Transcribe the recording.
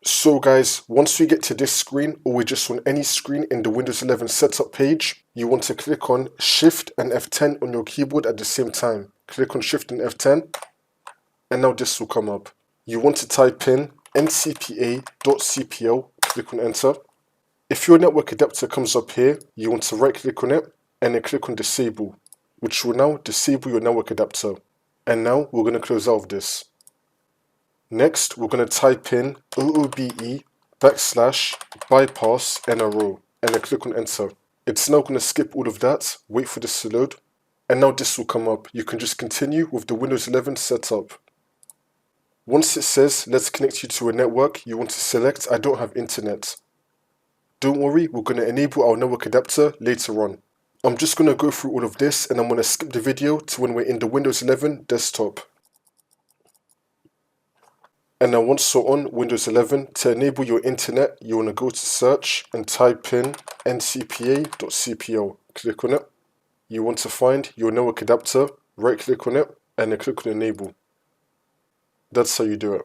So guys, once we get to this screen, or we're just on any screen in the Windows 11 setup page, you want to click on Shift and F10 on your keyboard at the same time. Click on Shift and F10, and now this will come up. You want to type in ncpa.cpl, click on Enter. If your network adapter comes up here, you want to right click on it, and then click on Disable, which will now disable your network adapter. And now we're going to close out of this. Next, we're going to type in oobe/bypass NRO and then click on Enter. It's now going to skip all of that, wait for this to load, and now this will come up. You can just continue with the Windows 11 setup. Once it says, let's connect you to a network, you want to select, I don't have internet. Don't worry, we're going to enable our network adapter later on. I'm just going to go through all of this and I'm going to skip the video to when we're in the Windows 11 desktop. And now once you're on Windows 11, to enable your internet, you want to go to search and type in ncpa.cpl. Click on it. You want to find your network adapter, right click on it, and then click on enable. That's how you do it.